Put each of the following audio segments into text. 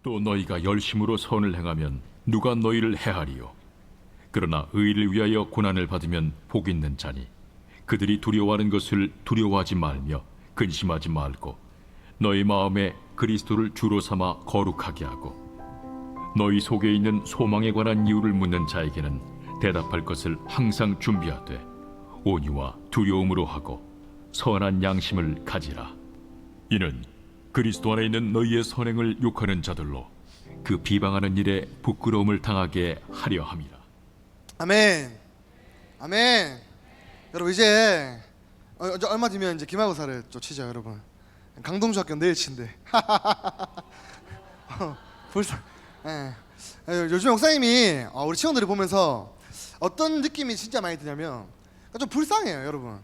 또 너희가 열심으로 선을 행하면 누가 너희를 해하리요? 그러나 의를 위하여 고난을 받으면 복 있는 자니 그들이 두려워하는 것을 두려워하지 말며 근심하지 말고 너희 마음에 그리스도를 주로 삼아 거룩하게 하고 너희 속에 있는 소망에 관한 이유를 묻는 자에게는 대답할 것을 항상 준비하되 온유와 두려움으로 하고 선한 양심을 가지라. 이는 그리스도 안에 있는 너희의 선행을 욕하는 자들로 그 비방하는 일에 부끄러움을 당하게 하려 함이라. 아멘. 아멘. 여러분 이제 얼마 뒤면 이제 기말고사를 또 치죠, 여러분. 강동중학교 내일 친대. 벌써. 예. 요즘 목사님이 우리 친구들이 보면서 어떤 느낌이 진짜 많이 드냐면 좀 불쌍해요, 여러분.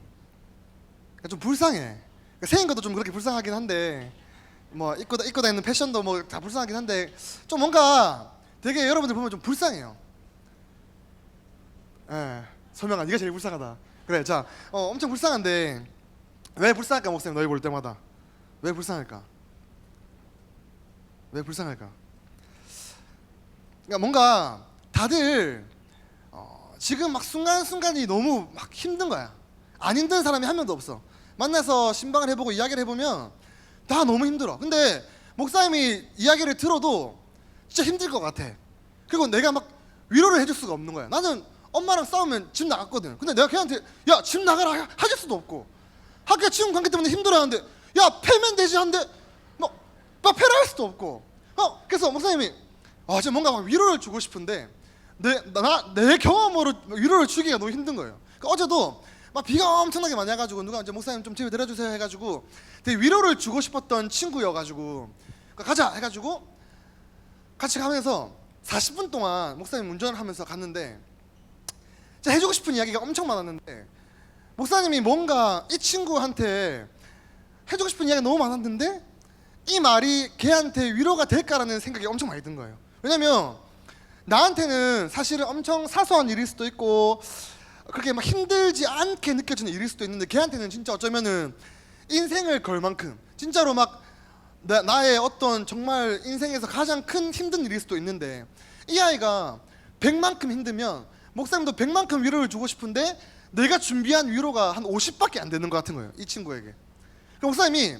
좀 불쌍해. 생긴 것도 좀 그렇게 불쌍하긴 한데 뭐 입고 다니는 패션도 뭐 다 불쌍하긴 한데 좀 뭔가 되게 여러분들 보면 좀 불쌍해요. 예. 설명아, 네가 제일 불쌍하다. 그래, 자, 엄청 불쌍한데 왜 불쌍할까, 목사님? 너희 볼 때마다 왜 불쌍할까? 왜 불쌍할까? 그러니까 뭔가 다들 지금 막 순간순간이 너무 막 힘든 거야. 안 힘든 사람이 한 명도 없어. 만나서 신방을 해보고 이야기를 해보면 다 너무 힘들어. 근데 목사님이 이야기를 들어도 진짜 힘들 것 같아. 그리고 내가 막 위로를 해줄 수가 없는 거야. 나는 엄마랑 싸우면 집 나갔거든. 근데 내가 걔한테 야, 집 나가라 하실 수도 없고, 학교 친구 관계 때문에 힘들어하는데 야, 패면 되지 하는데 막 패를 할 수도 없고. 그래서 목사님이 지금 뭔가 막 위로를 주고 싶은데 내 경험으로 위로를 주기가 너무 힘든 거예요. 그러니까 어제도 막 비가 엄청나게 많이 와가지고 누가 이제 목사님 좀 집에 데려주세요 해가지고 되게 위로를 주고 싶었던 친구여가지고 가자 해가지고 같이 가면서 40분 동안 목사님 운전을 하면서 갔는데 제가 해주고 싶은 이야기가 엄청 많았는데 목사님이 뭔가 이 친구한테 해주고 싶은 이야기가 너무 많았는데 이 말이 걔한테 위로가 될까라는 생각이 엄청 많이 든 거예요. 왜냐면 나한테는 사실은 엄청 사소한 일일 수도 있고 그렇게 막 힘들지 않게 느껴지는 일일 수도 있는데 걔한테는 진짜 어쩌면은 인생을 걸 만큼 진짜로 막 나의 어떤 정말 인생에서 가장 큰 힘든 일일 수도 있는데 이 아이가 100만큼 힘들면 목사님도 100만큼 위로를 주고 싶은데 내가 준비한 위로가 한 50밖에 안 되는 것 같은 거예요, 이 친구에게. 목사님이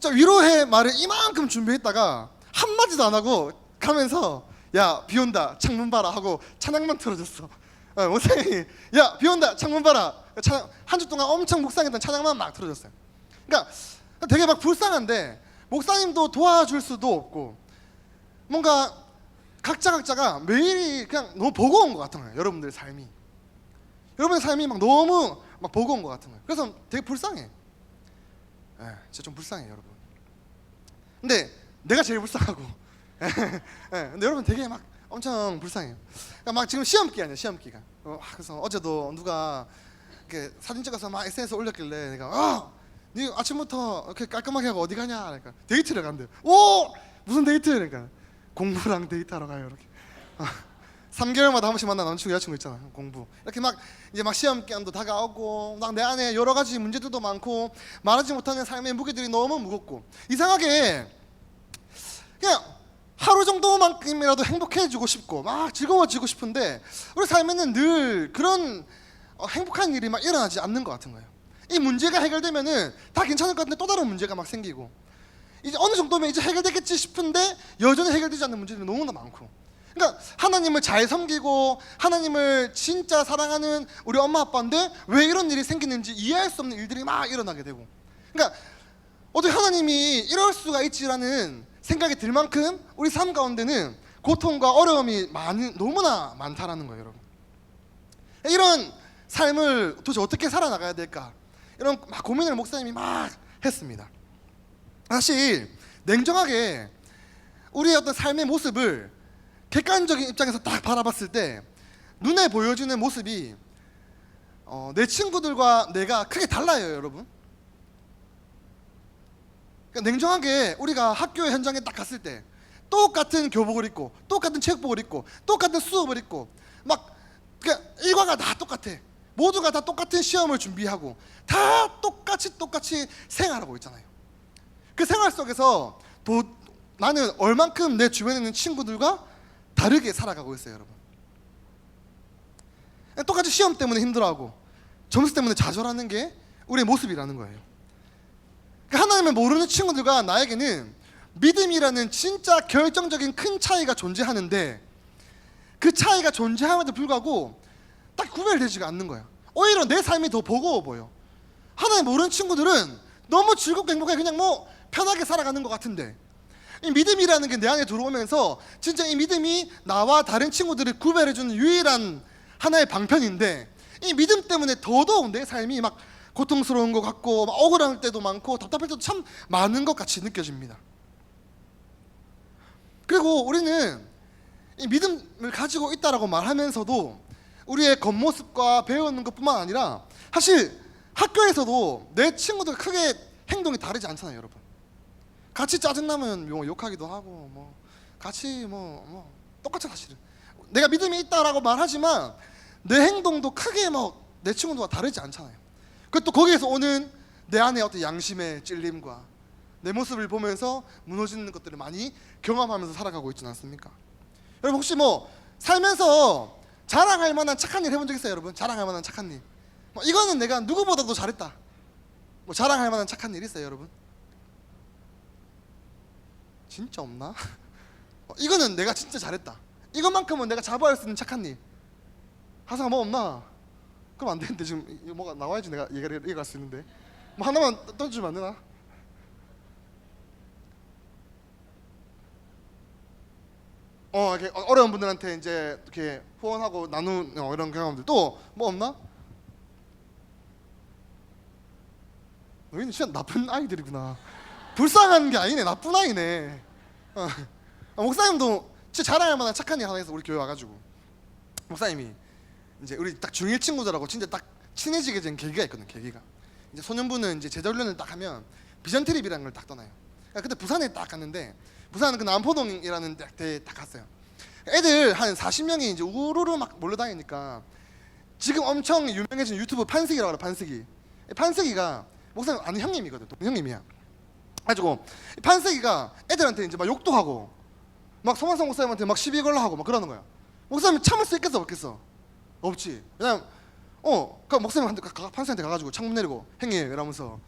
저 위로의 말을 이만큼 준비했다가 한마디도 안 하고 가면서 야, 비 온다 창문 봐라 하고 찬양만 틀어줬어. 목사님이 야, 비 온다 창문 봐라, 한 주 동안 엄청 묵상했던 찬양만 막 틀어줬어요. 그러니까 되게 막 불쌍한데 목사님도 도와줄 수도 없고 뭔가 각자가 매일이 그냥 너무 버거운 것 같은 거예요. 여러분들의 삶이 막 너무 막 버거운 것 같은 거예요. 그래서 되게 불쌍해. 진짜 좀 불쌍해, 여러분. 근데 내가 제일 불쌍하고 근데 여러분 되게 막 엄청 불쌍해요. 그러니까 막 지금 시험기 아니야, 시험기가. 그래서 어제도 누가 이렇게 사진 찍어서 막 SNS에 올렸길래 내가 네 아침부터 이렇게 깔끔하게 하고 어디 가냐? 그러니까 데이트를 간대요. 오! 무슨 데이트? 그러니까 공부랑 데이트하러 가요, 이렇게. 3개월마다 한 번씩 만나 남자친구 여자친구 있잖아, 공부. 이렇게 막 이제 막 시험 기간도 다가오고 막 내 안에 여러 가지 문제들도 많고 말하지 못하는 삶의 무게들이 너무 무겁고 이상하게 그냥 하루 정도만큼이라도 행복해지고 싶고 막 즐거워지고 싶은데 우리 삶에는 늘 그런 행복한 일이 막 일어나지 않는 것 같은 거예요. 이 문제가 해결되면은 다 괜찮을 것 같은데 또 다른 문제가 막 생기고 이제 어느 정도면 이제 해결되겠지 싶은데 여전히 해결되지 않는 문제들이 너무나 많고, 그러니까 하나님을 잘 섬기고 하나님을 진짜 사랑하는 우리 엄마 아빠인데 왜 이런 일이 생기는지 이해할 수 없는 일들이 막 일어나게 되고, 그러니까 어떻게 하나님이 이럴 수가 있지라는 생각이 들 만큼 우리 삶 가운데는 고통과 어려움이 너무나 많다라는 거예요, 여러분. 이런 삶을 도대체 어떻게 살아나가야 될까, 이런 막 고민을 목사님이 막 했습니다. 사실 냉정하게 우리의 어떤 삶의 모습을 객관적인 입장에서 딱 바라봤을 때 눈에 보여지는 모습이 내 친구들과 내가 크게 달라요, 여러분. 그러니까 냉정하게 우리가 학교 현장에 딱 갔을 때 똑같은 교복을 입고 똑같은 체육복을 입고 똑같은 수업을 입고 막 그러니까 일과가 다 똑같아. 모두가 다 똑같은 시험을 준비하고 다 똑같이 생활하고 있잖아요. 그 생활 속에서 나는 얼만큼 내 주변에 있는 친구들과 다르게 살아가고 있어요, 여러분. 똑같이 시험 때문에 힘들어하고 점수 때문에 좌절하는 게 우리의 모습이라는 거예요. 그러니까 하나님을 모르는 친구들과 나에게는 믿음이라는 진짜 결정적인 큰 차이가 존재하는데, 그 차이가 존재함에도 불구하고 딱 구별되지가 않는 거야. 오히려 내 삶이 더 버거워 보여. 하나님 모르는 친구들은 너무 즐겁고 행복하게 그냥 뭐 편하게 살아가는 것 같은데, 이 믿음이라는 게 내 안에 들어오면서 진짜 이 믿음이 나와 다른 친구들을 구별해주는 유일한 하나의 방편인데, 이 믿음 때문에 더더욱 내 삶이 막 고통스러운 것 같고 막 억울할 때도 많고 답답할 때도 참 많은 것 같이 느껴집니다. 그리고 우리는 이 믿음을 가지고 있다라고 말하면서도 우리의 겉모습과 배우는 것뿐만 아니라 사실 학교에서도 내 친구들과 크게 행동이 다르지 않잖아요, 여러분. 같이 짜증나면 뭐 욕하기도 하고 뭐 같이 뭐 똑같아. 사실은 내가 믿음이 있다라고 말하지만 내 행동도 크게 뭐 내 친구들과 다르지 않잖아요. 그것도 거기에서 오는 내 안의 어떤 양심의 찔림과 내 모습을 보면서 무너지는 것들을 많이 경험하면서 살아가고 있지 않습니까? 여러분 혹시 뭐 살면서 자랑할 만한 착한 일 해본 적 있어요, 여러분? 자랑할 만한 착한 일. 뭐 이거는 내가 누구보다도 잘했다. 뭐 자랑할 만한 착한 일 있어요, 여러분? 진짜 없나? 이거는 내가 진짜 잘했다. 이것만큼은 내가 자부할 수 있는 착한 일. 하상아 뭐 없나? 그럼 안 되는데 지금 뭐가 나와야지 내가 얘기를 이해할 수 있는데. 뭐 하나만 던져주면 안 되나? 이렇게 어려운 분들한테 이제 이렇게 후원하고 나누는 이런 경험들. 또 뭐 없나? 너희는 진짜 나쁜 아이들이구나. 불쌍한 게 아니네, 나쁜 아이네. 목사님도 진짜 자랑할 만한 착한 일 하나 해서 우리 교회 와가지고, 목사님이 이제 우리 딱 중1 친구들하고 진짜 딱 친해지게 된 계기가 있거든. 계기가 이제 소년부는 이제 제자 훈련을 딱 하면 비전 트립이라는 걸 딱 떠나요. 그때 부산에 딱 갔는데, 부산은 그 남포동이라는 데에 딱 갔어요. 애들 한 40명이 이제 우르르 막 몰려다니니까 지금 엄청 유명해진 유튜브 판석이라고 그래. 판석이가 목사님 아는 형님이거든. 형님이야. 가지고 판석이가 애들한테 이제 막 욕도 하고 막 소만성 목사님한테 막 시비 걸러 하고 막 그러는 거야. 목사님 참을 수 있겠어 없겠어? 없지. 그냥 그 목사님한테 판석한테 가가지고 창문 내리고 형님 이러면서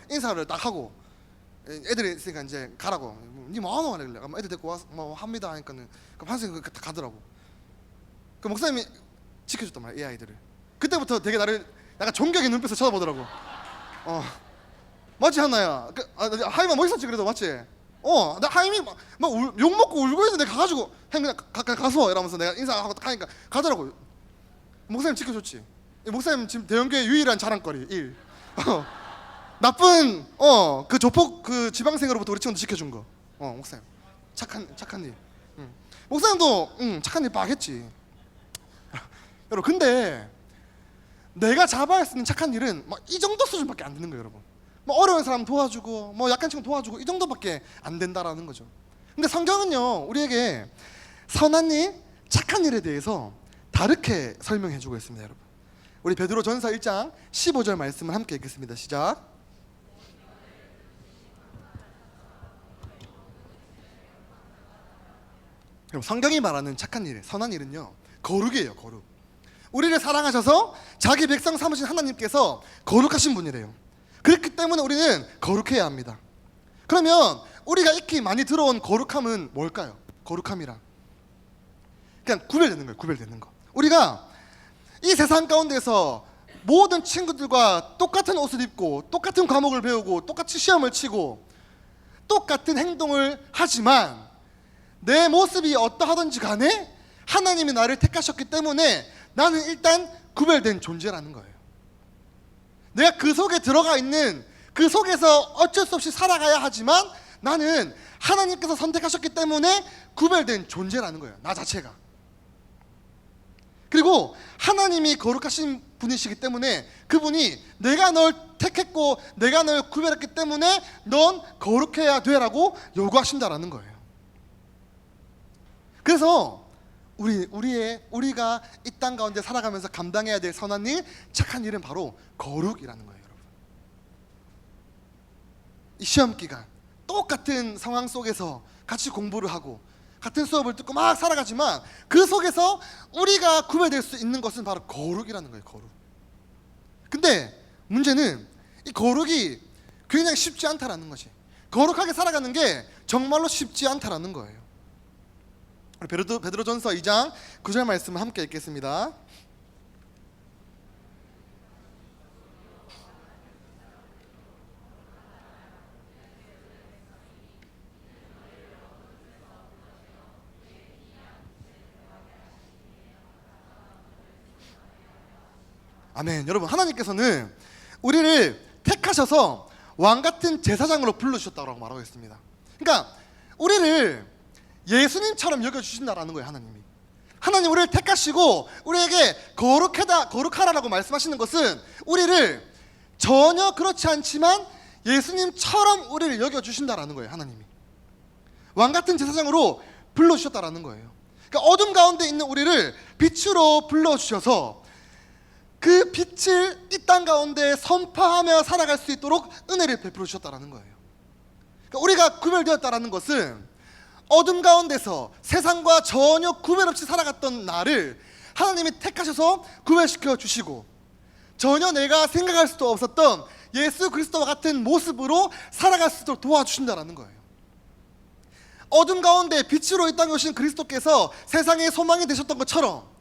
인사를 딱 하고, 애들이 있으니까 이제 가라고. 니 뭐하노? 그래. 애들 데리고 와서 뭐 합니다 하니까는 그 판석이 가더라고. 그 목사님이 지켜줬단 말이야, 이 아이들을. 그때부터 되게 나를 약간 존경의 눈빛으로 쳐다보더라고. 맞지 하나야? 하임아 멋있었지 그래도, 맞지? 나 하임이 막 욕 먹고 울고 있는데 가가지고 형 그냥 가서 이러면서 내가 인사하고 딱 하니까 가더라고. 목사님 지켜줬지. 목사님 지금 대형교회 유일한 자랑거리 1. 나쁜 그 조폭 그 지방생으로부터 우리 친구들 지켜준 거. 목사님 착한 일. 목사님도 착한 일 막 했지. 여러분 근데 내가 자부할 수 있는 착한 일은 막 이 정도 수준밖에 안 되는 거예요, 여러분. 뭐 어려운 사람 도와주고 뭐 약한 친구 도와주고 이 정도밖에 안 된다라는 거죠. 근데 성경은요 우리에게 선한 일, 착한 일에 대해서 다르게 설명해 주고 있습니다, 여러분. 우리 베드로전서 1장 15절 말씀을 함께 읽겠습니다. 시작. 그럼 성경이 말하는 착한 일, 선한 일은요 거룩이에요, 거룩. 우리를 사랑하셔서 자기 백성 삼으신 하나님께서 거룩하신 분이래요. 그렇기 때문에 우리는 거룩해야 합니다. 그러면 우리가 익히 많이 들어온 거룩함은 뭘까요? 거룩함이란 그냥 구별되는 거예요. 구별되는 거. 우리가 이 세상 가운데서 모든 친구들과 똑같은 옷을 입고 똑같은 과목을 배우고 똑같이 시험을 치고 똑같은 행동을 하지만 내 모습이 어떠하든지 간에 하나님이 나를 택하셨기 때문에 나는 일단 구별된 존재라는 거예요. 내가 그 속에 들어가 있는 그 속에서 어쩔 수 없이 살아가야 하지만 나는 하나님께서 선택하셨기 때문에 구별된 존재라는 거예요, 나 자체가. 그리고 하나님이 거룩하신 분이시기 때문에 그분이 내가 널 택했고 내가 널 구별했기 때문에 넌 거룩해야 되라고 요구하신다라는 거예요. 그래서 우리가 이 땅 가운데 살아가면서 감당해야 될 선한 일, 착한 일은 바로 거룩이라는 거예요, 여러분. 이 시험 기간 똑같은 상황 속에서 같이 공부를 하고 같은 수업을 듣고 막 살아가지만 그 속에서 우리가 구별될 수 있는 것은 바로 거룩이라는 거예요. 거룩. 근데 문제는 이 거룩이 굉장히 쉽지 않다라는 거지. 거룩하게 살아가는 게 정말로 쉽지 않다라는 거예요. 베드로전서 2장 9절 말씀을 함께 읽겠습니다. 아멘. 여러분, 하나님께서는 우리를 택하셔서 왕같은 제사장으로 불러주셨다고 말하고 있습니다. 그러니까 우리를 예수님처럼 여겨주신다라는 거예요. 하나님 우리를 택하시고 우리에게 거룩하라라고 말씀하시는 것은 우리를 전혀 그렇지 않지만 예수님처럼 우리를 여겨주신다라는 거예요. 하나님이 왕같은 제사장으로 불러주셨다라는 거예요. 그러니까 어둠 가운데 있는 우리를 빛으로 불러주셔서 그 빛을 이 땅 가운데 선포하며 살아갈 수 있도록 은혜를 베풀어 주셨다라는 거예요. 그러니까 우리가 구별되었다라는 것은 어둠 가운데서 세상과 전혀 구별 없이 살아갔던 나를 하나님이 택하셔서 구별시켜 주시고 전혀 내가 생각할 수도 없었던 예수 그리스도와 같은 모습으로 살아갈 수 있도록 도와주신다라는 거예요. 어둠 가운데 빛으로 이 땅에 오신 그리스도께서 세상의 소망이 되셨던 것처럼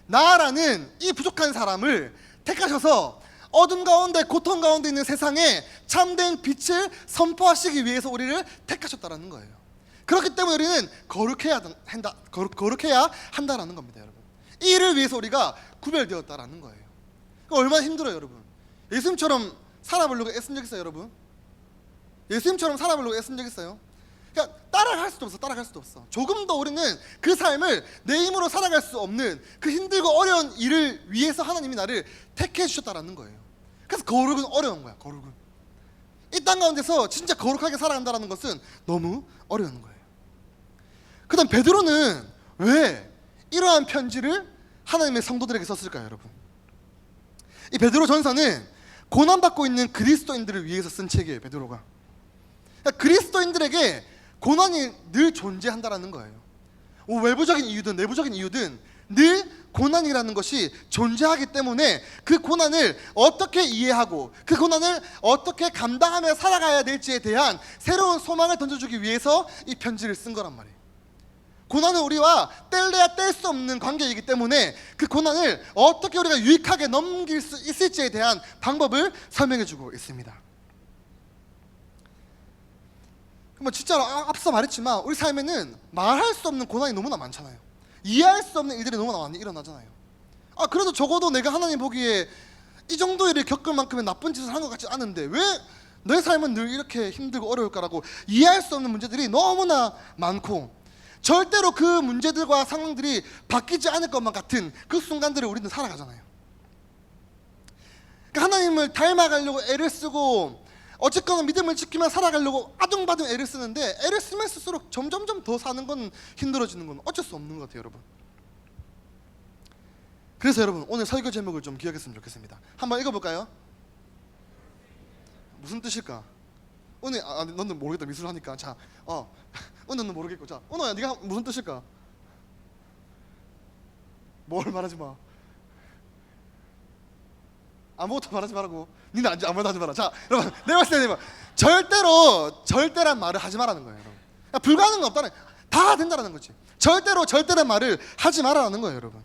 나라는 이 부족한 사람을 택하셔서 어둠 가운데 고통 가운데 있는 세상에 참된 빛을 선포하시기 위해서 우리를 택하셨다라는 거예요. 그렇기 때문에 우리는 거룩해야 한다라는 겁니다, 여러분. 이 일을 위해서 우리가 구별되었다라는 거예요. 얼마나 힘들어요, 여러분. 예수님처럼 살아보려고 애쓴 적 있어요, 여러분? 예수님처럼 살아보려고 애쓴 적 있어요? 그러니까 따라갈 수도 없어. 조금 더 우리는 그 삶을 내 힘으로 살아갈 수 없는 그 힘들고 어려운 일을 위해서 하나님이 나를 택해 주셨다라는 거예요. 그래서 거룩은 어려운 거야. 거룩은 이 땅 가운데서 진짜 거룩하게 살아간다는 것은 너무 어려운 거예요. 그 다음 베드로는 왜 이러한 편지를 하나님의 성도들에게 썼을까요, 여러분? 이 베드로 전서는 고난받고 있는 그리스도인들을 위해서 쓴 책이에요. 베드로가 그러니까 그리스도인들에게 고난이 늘 존재한다라는 거예요. 외부적인 이유든 내부적인 이유든 늘 고난이라는 것이 존재하기 때문에 그 고난을 어떻게 이해하고 그 고난을 어떻게 감당하며 살아가야 될지에 대한 새로운 소망을 던져주기 위해서 이 편지를 쓴 거란 말이에요. 고난은 우리와 뗄래야 뗄 수 없는 관계이기 때문에 그 고난을 어떻게 우리가 유익하게 넘길 수 있을지에 대한 방법을 설명해주고 있습니다. 뭐 진짜로 앞서 말했지만 우리 삶에는 말할 수 없는 고난이 너무나 많잖아요. 이해할 수 없는 일들이 너무나 많이 일어나잖아요. 그래도 적어도 내가 하나님 보기에 이 정도 일을 겪을 만큼의 나쁜 짓을 한 것 같지 않은데 왜 내 삶은 늘 이렇게 힘들고 어려울까라고 이해할 수 없는 문제들이 너무나 많고 절대로 그 문제들과 상황들이 바뀌지 않을 것만 같은 그 순간들을 우리는 살아가잖아요. 그러니까 하나님을 닮아가려고 애를 쓰고 어쨌거나 믿음을 지키며 살아가려고 아둥바둥 애를 쓰는데 애를 쓰면 쓸수록 점점점 더 사는 건 힘들어지는 건 어쩔 수 없는 것 같아요, 여러분. 그래서 여러분 오늘 설교 제목을 좀 기억했으면 좋겠습니다. 한번 읽어볼까요? 무슨 뜻일까? 오늘 너는 모르겠다 미술하니까 자 오늘은 모르겠고 자 오늘야 네가 무슨 뜻일까? 뭘 말하지 마. 아무것도 말하지 말라고. 니는 아무것도 하지 마라. 자 여러분 내가 봤을 때 절대란 말을 하지 말라는 거예요, 여러분. 불가능은 없다는 다 된다라는 거지. 절대란 말을 하지 말라는 거예요, 여러분.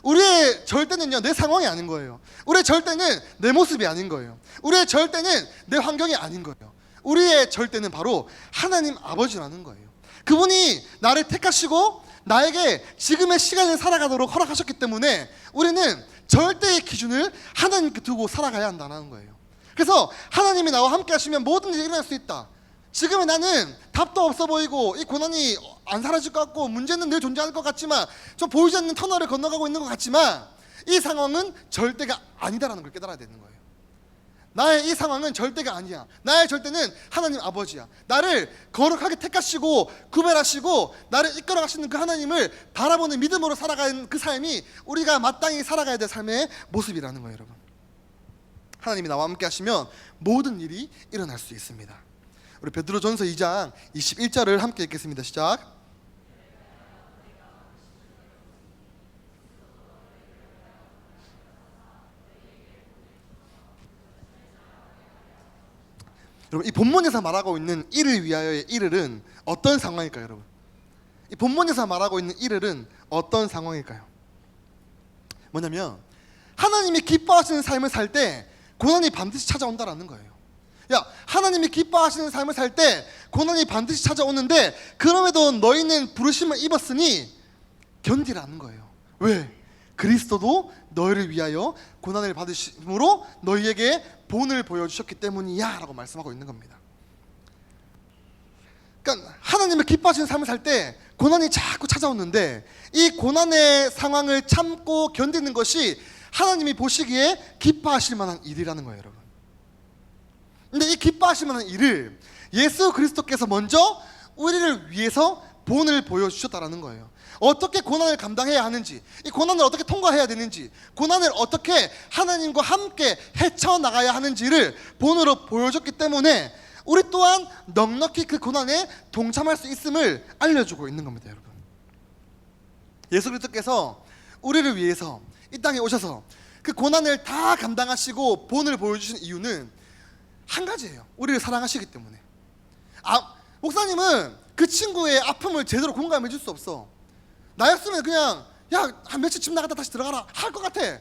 우리의 절대는요 내 상황이 아닌 거예요. 우리의 절대는 내 모습이 아닌 거예요. 우리의 절대는 내 환경이 아닌 거예요. 우리의 절대는 바로 하나님 아버지라는 거예요. 그분이 나를 택하시고 나에게 지금의 시간을 살아가도록 허락하셨기 때문에 우리는 절대의 기준을 하나님께 두고 살아가야 한다는 거예요. 그래서 하나님이 나와 함께 하시면 모든 일이 일어날 수 있다. 지금의 나는 답도 없어 보이고 이 고난이 안 사라질 것 같고 문제는 늘 존재할 것 같지만 좀 보이지 않는 터널을 건너가고 있는 것 같지만 이 상황은 절대가 아니다라는 걸 깨달아야 되는 거예요. 나의 이 상황은 절대가 아니야. 나의 절대는 하나님 아버지야. 나를 거룩하게 택하시고 구별하시고 나를 이끌어 가시는 그 하나님을 바라보는 믿음으로 살아가는 그 삶이 우리가 마땅히 살아가야 될 삶의 모습이라는 거예요, 여러분. 하나님이 나와 함께 하시면 모든 일이 일어날 수 있습니다. 우리 베드로전서 2장 21절을 함께 읽겠습니다. 시작. 여러분, 이 본문에서 말하고 있는 이를 위하여의 이를은 어떤 상황일까요, 여러분? 이 본문에서 말하고 있는 이를은 어떤 상황일까요? 뭐냐면 하나님이 기뻐하시는 삶을 살 때 고난이 반드시 찾아온다라는 거예요. 야, 하나님이 기뻐하시는 삶을 살 때 고난이 반드시 찾아오는데 그럼에도 너희는 부르심을 입었으니 견디라는 거예요. 왜? 그리스도도 너희를 위하여 고난을 받으심으로 너희에게 본을 보여주셨기 때문이야 라고 말씀하고 있는 겁니다. 그러니까 하나님을 기뻐하시는 삶을 살 때 고난이 자꾸 찾아오는데 이 고난의 상황을 참고 견디는 것이 하나님이 보시기에 기뻐하실 만한 일이라는 거예요, 여러분. 근데 이 기뻐하실 만한 일을 예수 그리스도께서 먼저 우리를 위해서 본을 보여주셨다라는 거예요. 어떻게 고난을 감당해야 하는지, 이 고난을 어떻게 통과해야 되는지, 고난을 어떻게 하나님과 함께 헤쳐나가야 하는지를 본으로 보여줬기 때문에 우리 또한 넉넉히 그 고난에 동참할 수 있음을 알려주고 있는 겁니다, 여러분. 예수 그리스도께서 우리를 위해서 이 땅에 오셔서 그 고난을 다 감당하시고 본을 보여주신 이유는 한 가지예요. 우리를 사랑하시기 때문에. 목사님은 그 친구의 아픔을 제대로 공감해 줄 수 없어. 나였으면 그냥 야, 한 며칠 집 나갔다 다시 들어가라 할 것 같아.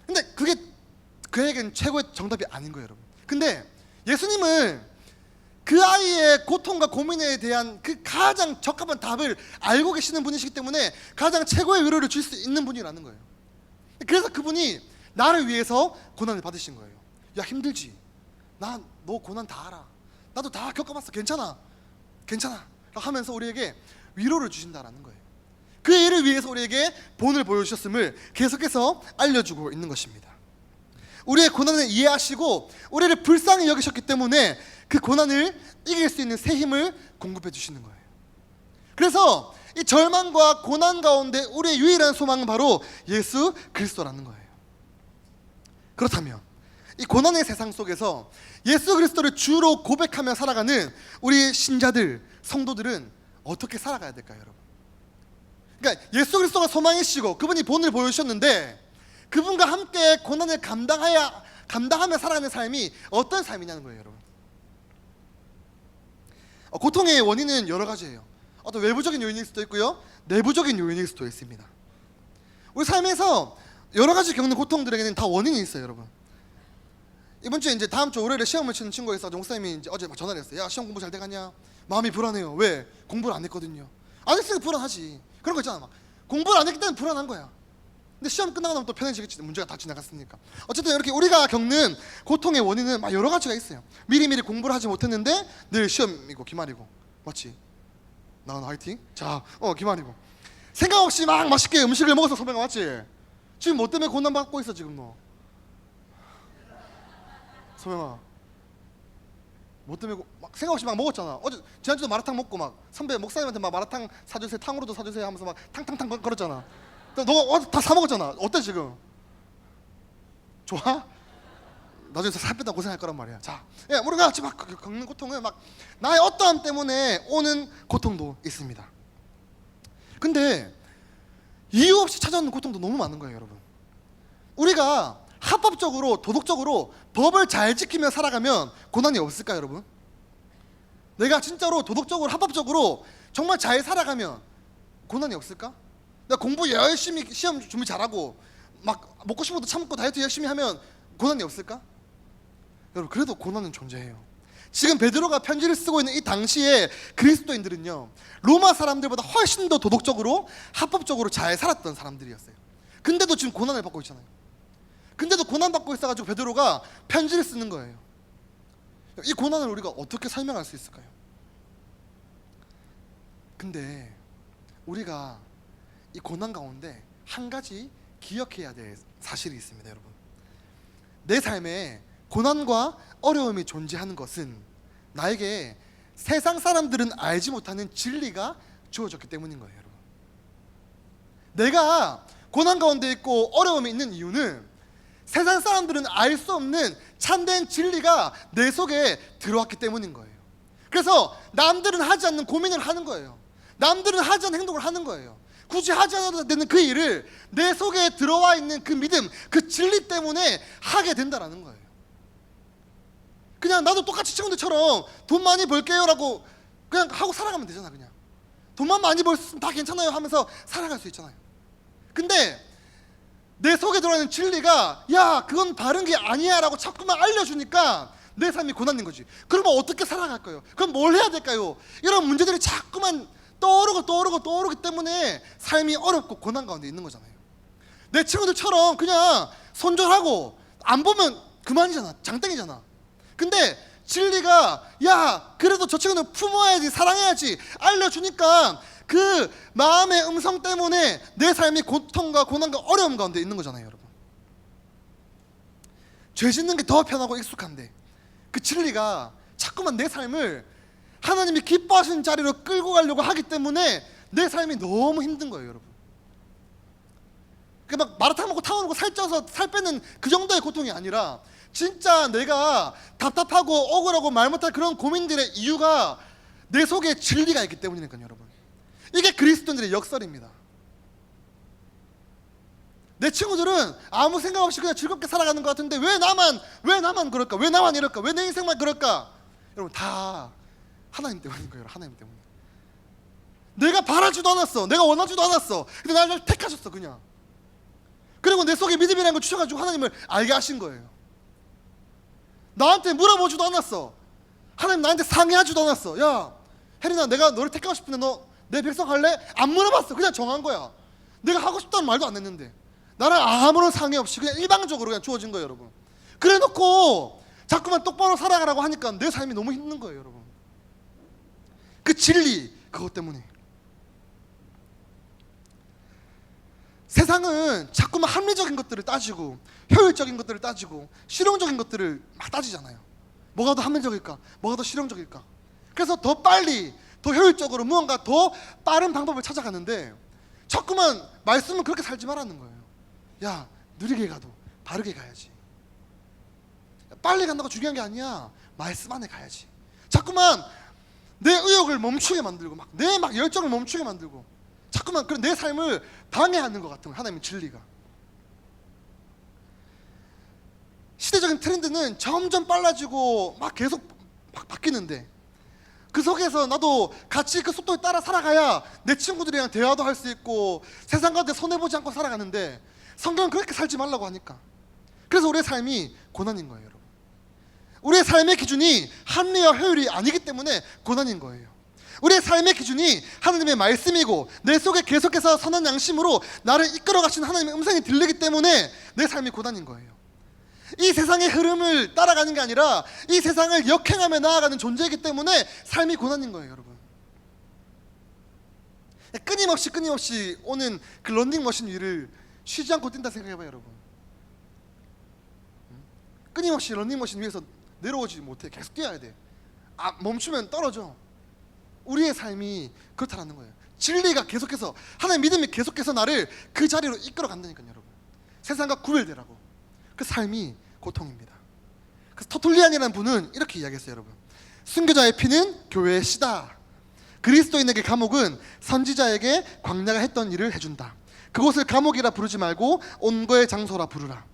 근데 그게 그에겐 최고의 정답이 아닌 거예요, 여러분. 근데 예수님은 그 아이의 고통과 고민에 대한 그 가장 적합한 답을 알고 계시는 분이시기 때문에 가장 최고의 위로를 줄 수 있는 분이라는 거예요. 그래서 그분이 나를 위해서 고난을 받으신 거예요. 야, 힘들지? 나 너 고난 다 알아. 나도 다 겪어봤어. 괜찮아 하면서 우리에게 위로를 주신다라는 거예요. 그 일을 위해서 우리에게 본을 보여주셨음을 계속해서 알려주고 있는 것입니다. 우리의 고난을 이해하시고 우리를 불쌍히 여기셨기 때문에 그 고난을 이길 수 있는 새 힘을 공급해 주시는 거예요. 그래서 이 절망과 고난 가운데 우리의 유일한 소망은 바로 예수 그리스도라는 거예요. 그렇다면 이 고난의 세상 속에서 예수 그리스도를 주로 고백하며 살아가는 우리 신자들, 성도들은 어떻게 살아가야 될까요, 여러분? 그러니까 예수 그리스도가 소망이시고 그분이 본을 보여주셨는데 그분과 함께 고난을 감당하며 살아가는 삶이 어떤 삶이냐는 거예요, 여러분. 고통의 원인은 여러 가지예요. 어떤 외부적인 요인일 수도 있고요, 내부적인 요인일 수도 있습니다. 우리 삶에서 여러 가지 겪는 고통들에게는 다 원인이 있어요, 여러분. 이번 주에 이제 다음 주 월요일에 시험을 치는 친구가 있어서 목사님이 이제 어제 막 전화를 했어요. 야, 시험 공부 잘 돼가냐? 마음이 불안해요. 왜? 공부를 안 했거든요. 안 했으니까 불안하지. 그런 거 있잖아. 막 공부를 안 했기 때문에 불안한 거야. 근데 시험 끝나고 나면 또 편해지겠지. 문제가 다 지나갔으니까. 어쨌든 이렇게 우리가 겪는 고통의 원인은 막 여러 가지가 있어요. 미리미리 공부를 하지 못했는데 늘 시험이고 기말이고. 맞지? 나은 화이팅? 자, 기말이고. 생각 없이 막 맛있게 음식을 먹어서 소배가 맞지? 지금 뭐 때문에 고난받고 있어 지금 너? 소영아, 뭐 때문에 막 생각 없이 막 먹었잖아. 어제 지난주도 마라탕 먹고 막 선배 목사님한테 막 마라탕 사주세요, 탕으로도 사주세요 하면서 막 탕탕탕 걸었잖아. 너가 다 사 먹었잖아. 어때 지금? 좋아? 나중에 살 빼다 고생할 거란 말이야. 자, 우리가 지금 막 겪는 고통은 막 나의 어떠함 때문에 오는 고통도 있습니다. 근데 이유 없이 찾아오는 고통도 너무 많은 거예요, 여러분. 우리가 합법적으로 도덕적으로 법을 잘 지키며 살아가면 고난이 없을까요, 여러분? 내가 진짜로 도덕적으로 합법적으로 정말 잘 살아가면 고난이 없을까? 내가 공부 열심히 시험 준비 잘하고 막 먹고 싶어도 참고 다이어트 열심히 하면 고난이 없을까? 여러분, 그래도 고난은 존재해요. 지금 베드로가 편지를 쓰고 있는 이 당시에 그리스도인들은요, 로마 사람들보다 훨씬 더 도덕적으로 합법적으로 잘 살았던 사람들이었어요. 근데도 지금 고난을 받고 있잖아요. 근데도 고난받고 있어가지고 베드로가 편지를 쓰는 거예요. 이 고난을 우리가 어떻게 설명할 수 있을까요? 근데 우리가 이 고난 가운데 한 가지 기억해야 될 사실이 있습니다, 여러분. 내 삶에 고난과 어려움이 존재하는 것은 나에게 세상 사람들은 알지 못하는 진리가 주어졌기 때문인 거예요, 여러분. 내가 고난 가운데 있고 어려움이 있는 이유는 세상 사람들은 알 수 없는 참된 진리가 내 속에 들어왔기 때문인 거예요. 그래서 남들은 하지 않는 고민을 하는 거예요. 남들은 하지 않는 행동을 하는 거예요. 굳이 하지 않아도 되는 그 일을 내 속에 들어와 있는 그 믿음, 그 진리 때문에 하게 된다라는 거예요. 그냥 나도 똑같이 친구들처럼 돈 많이 벌게요 라고 그냥 하고 살아가면 되잖아. 그냥 돈만 많이 벌었으면 다 괜찮아요 하면서 살아갈 수 있잖아요. 근데 내 속에 들어있는 진리가 야 그건 바른 게 아니야 라고 자꾸만 알려주니까 내 삶이 고난인 거지. 그러면 어떻게 살아갈까요? 그럼 뭘 해야 될까요? 이런 문제들이 자꾸만 떠오르기 때문에 삶이 어렵고 고난 가운데 있는 거잖아요. 내 친구들처럼 그냥 손절하고 안 보면 그만이잖아. 장땡이잖아. 근데 진리가 야 그래도 저 친구는 품어야지, 사랑해야지 알려주니까 그 마음의 음성 때문에 내 삶이 고통과 고난과 어려움 가운데 있는 거잖아요. 여러분, 죄 짓는 게 더 편하고 익숙한데 그 진리가 자꾸만 내 삶을 하나님이 기뻐하시는 자리로 끌고 가려고 하기 때문에 내 삶이 너무 힘든 거예요. 여러분, 막 마라탕 먹고 타오르고 살쪄서 살 빼는 그 정도의 고통이 아니라 진짜 내가 답답하고 억울하고 말 못할 그런 고민들의 이유가 내 속에 진리가 있기 때문이니까요. 여러분, 이게 그리스도인들의 역설입니다. 내 친구들은 아무 생각 없이 그냥 즐겁게 살아가는 것 같은데 왜 나만 그럴까? 왜 나만 이럴까? 왜 내 인생만 그럴까? 여러분, 다 하나님 때문인 거예요. 하나님 때문에. 내가 바라지도 않았어. 내가 원하지도 않았어. 근데 나를 택하셨어 그냥. 그리고 내 속에 믿음이라는 걸 주셔가지고 하나님을 알게 하신 거예요. 나한테 물어보지도 않았어. 하나님 나한테 상의하지도 않았어. 야 혜린아, 내가 너를 택하고 싶은데 너 내 백성 할래? 안 물어봤어. 그냥 정한 거야. 내가 하고 싶다는 말도 안 했는데 나랑 아무런 상의 없이 그냥 일방적으로 그냥 주어진 거예요. 여러분, 그래 놓고 자꾸만 똑바로 살아가라고 하니까 내 삶이 너무 힘든 거예요. 여러분, 그 진리 그것 때문에. 세상은 자꾸만 합리적인 것들을 따지고 효율적인 것들을 따지고 실용적인 것들을 막 따지잖아요. 뭐가 더 합리적일까? 뭐가 더 실용적일까? 그래서 더 빨리 더 효율적으로 무언가 더 빠른 방법을 찾아가는데 자꾸만 말씀은 그렇게 살지 말라는 거예요. 야 느리게 가도 바르게 가야지. 빨리 간다고 중요한 게 아니야. 말씀 안에 가야지. 자꾸만 내 의욕을 멈추게 만들고 내 열정을 멈추게 만들고 자꾸만 그런 내 삶을 방해하는 것 같은 거예요. 하나님의 진리가. 시대적인 트렌드는 점점 빨라지고 막 계속 막 바뀌는데 그 속에서 나도 같이 그 속도에 따라 살아가야 내 친구들이랑 대화도 할 수 있고 세상 가운데 손해보지 않고 살아가는데 성경은 그렇게 살지 말라고 하니까 그래서 우리의 삶이 고난인 거예요. 여러분, 우리의 삶의 기준이 합리와 효율이 아니기 때문에 고난인 거예요. 우리의 삶의 기준이 하나님의 말씀이고 내 속에 계속해서 선한 양심으로 나를 이끌어 가시는 하나님의 음성이 들리기 때문에 내 삶이 고난인 거예요. 이 세상의 흐름을 따라가는 게 아니라 이 세상을 역행하며 나아가는 존재이기 때문에 삶이 고난인 거예요. 여러분, 끊임없이 오는 그 런닝머신 위를 쉬지 않고 뛴다 생각해봐요. 여러분, 끊임없이 런닝머신 위에서 내려오지 못해. 계속 뛰어야 돼. 멈추면 떨어져. 우리의 삶이 그렇다는 거예요. 진리가 계속해서 하나님의 믿음이 계속해서 나를 그 자리로 이끌어 간다니까요. 여러분, 세상과 구별되라고. 그 삶이 고통입니다. 그래서 터툴리안이라는 분은 이렇게 이야기했어요. 여러분, 순교자의 피는 교회의 씨다. 그리스도인에게 감옥은 선지자에게 광야가 했던 일을 해준다. 그곳을 감옥이라 부르지 말고 온거의 장소라 부르라.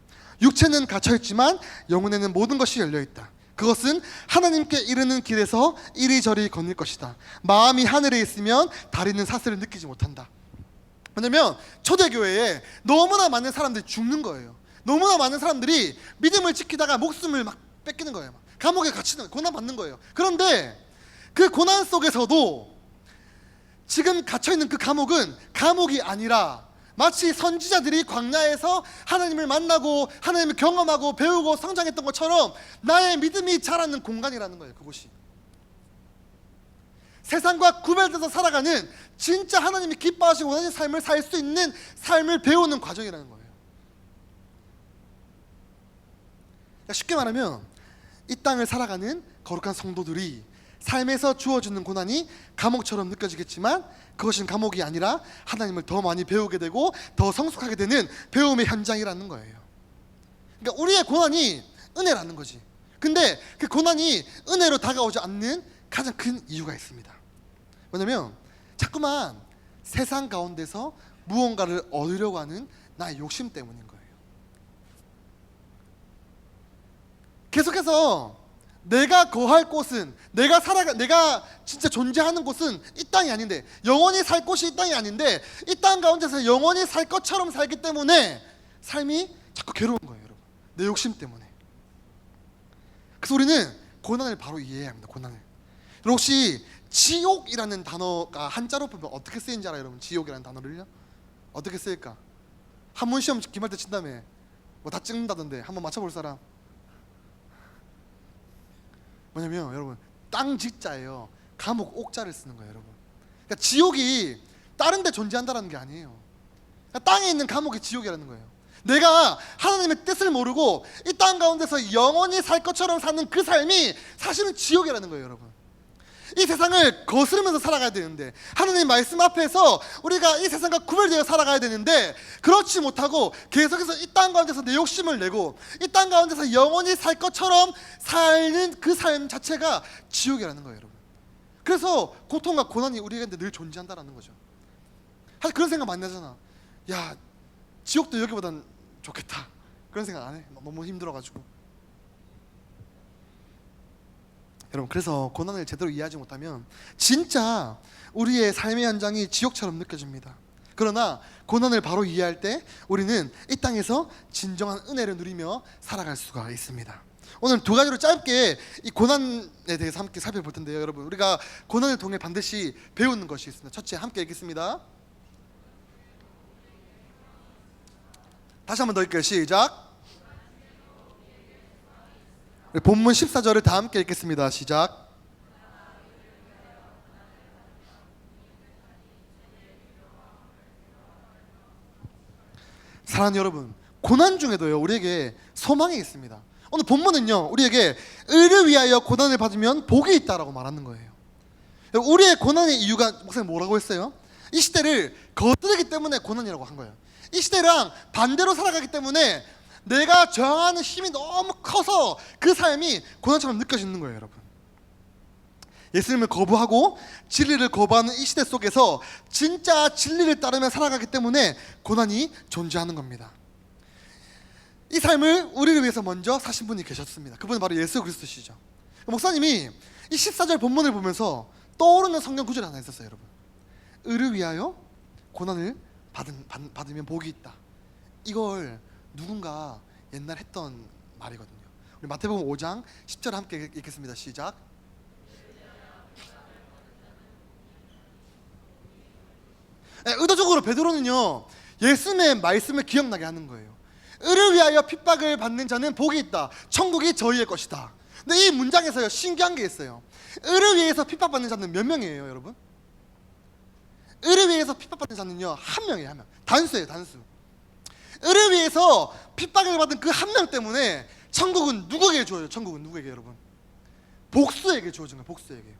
육체는 갇혀있지만 영혼에는 모든 것이 열려있다. 그것은 하나님께 이르는 길에서 이리저리 거닐 것이다. 마음이 하늘에 있으면 다리는 사슬을 느끼지 못한다. 왜냐면 초대교회에 너무나 많은 사람들이 죽는 거예요. 너무나 많은 사람들이 믿음을 지키다가 목숨을 막 뺏기는 거예요. 감옥에 갇히는, 고난 받는 거예요. 그런데 그 고난 속에서도 지금 갇혀있는 그 감옥은 감옥이 아니라 마치 선지자들이 광야에서 하나님을 만나고 하나님을 경험하고 배우고 성장했던 것처럼 나의 믿음이 자라는 공간이라는 거예요. 그곳이 세상과 구별돼서 살아가는 진짜 하나님이 기뻐하시고 원하는 삶을 살 수 있는 삶을 배우는 과정이라는 거예요. 쉽게 말하면 이 땅을 살아가는 거룩한 성도들이 삶에서 주어지는 고난이 감옥처럼 느껴지겠지만 그것은 감옥이 아니라 하나님을 더 많이 배우게 되고 더 성숙하게 되는 배움의 현장이라는 거예요. 그러니까 우리의 고난이 은혜라는 거지. 근데 그 고난이 은혜로 다가오지 않는 가장 큰 이유가 있습니다. 왜냐면 자꾸만 세상 가운데서 무언가를 얻으려고 하는 나의 욕심 때문인 거예요. 계속해서 내가 거할 곳은, 내가 진짜 존재하는 곳은 이 땅이 아닌데, 영원히 살 곳이 이 땅이 아닌데, 이 땅 가운데서 영원히 살 것처럼 살기 때문에 삶이 자꾸 괴로운 거예요, 여러분. 내 욕심 때문에. 그래서 우리는 고난을 바로 이해해야 합니다. 고난을. 여러분 혹시 지옥이라는 단어가 한자로 보면 어떻게 쓰이는지 알아요, 여러분? 지옥이라는 단어를요? 어떻게 쓰일까? 한문 시험 기말 때 친다며 뭐 다 찍는다던데 한번 맞춰볼 사람? 뭐냐면 여러분 땅 지자예요. 감옥 옥자를 쓰는 거예요, 여러분. 그러니까 지옥이 다른 데 존재한다는 게 아니에요. 그러니까 땅에 있는 감옥이 지옥이라는 거예요. 내가 하나님의 뜻을 모르고 이 땅 가운데서 영원히 살 것처럼 사는 그 삶이 사실은 지옥이라는 거예요, 여러분. 이 세상을 거스르면서 살아가야 되는데, 하나님 말씀 앞에서 우리가 이 세상과 구별되어 살아가야 되는데, 그렇지 못하고 계속해서 이 땅 가운데서 내 욕심을 내고 이 땅 가운데서 영원히 살 것처럼 사는 그 삶 자체가 지옥이라는 거예요, 여러분. 그래서 고통과 고난이 우리에게 늘 존재한다는 거죠. 사실 그런 생각 많이 하잖아. 야, 지옥도 여기보단 좋겠다, 그런 생각 안 해? 너무 힘들어가지고. 여러분 그래서 고난을 제대로 이해하지 못하면 진짜 우리의 삶의 현장이 지옥처럼 느껴집니다. 그러나 고난을 바로 이해할 때 우리는 이 땅에서 진정한 은혜를 누리며 살아갈 수가 있습니다. 오늘 두 가지로 짧게 이 고난에 대해서 함께 살펴볼 텐데요, 여러분 우리가 고난을 통해 반드시 배우는 것이 있습니다. 첫째, 함께 읽겠습니다. 다시 한번 더 읽게요. 시작. 본문 14절을 다 함께 읽겠습니다. 시작. 사랑하는 여러분, 고난 중에도요 우리에게 소망이 있습니다. 오늘 본문은요 우리에게 의를 위하여 고난을 받으면 복이 있다라고 말하는 거예요. 우리의 고난의 이유가 목사님 뭐라고 했어요? 이 시대를 거스르기 때문에 고난이라고 한 거예요. 이 시대랑 반대로 살아가기 때문에 내가 저항하는 힘이 너무 커서 그 삶이 고난처럼 느껴지는 거예요, 여러분. 예수님을 거부하고 진리를 거부하는 이 시대 속에서 진짜 진리를 따르며 살아가기 때문에 고난이 존재하는 겁니다. 이 삶을 우리를 위해서 먼저 사신 분이 계셨습니다. 그분은 바로 예수 그리스도시죠. 목사님이 이 14절 본문을 보면서 떠오르는 성경 구절이 하나 있었어요, 여러분. 의를 위하여 고난을 받으면 복이 있다. 이걸 누군가 옛날 했던 말이거든요. 우리 마태복음 5장 10절 함께 읽겠습니다. 시작. 의도적으로 베드로는요 예수님의 말씀을 기억나게 하는 거예요. 의를 위하여 핍박을 받는 자는 복이 있다. 천국이 저희의 것이다. 근데 이 문장에서요 신기한 게 있어요. 의를 위해서 핍박받는 자는 몇 명이에요, 여러분? 의를 위해서 핍박받는 자는요 한 명이에요. 한 명. 단수예요, 단수. 의를 위해서 핍박을 받은 그 한 명 때문에 천국은 누구에게 주어져요? 천국은 누구에게, 여러분? 복수에게 주어진 거예요. 복수에게.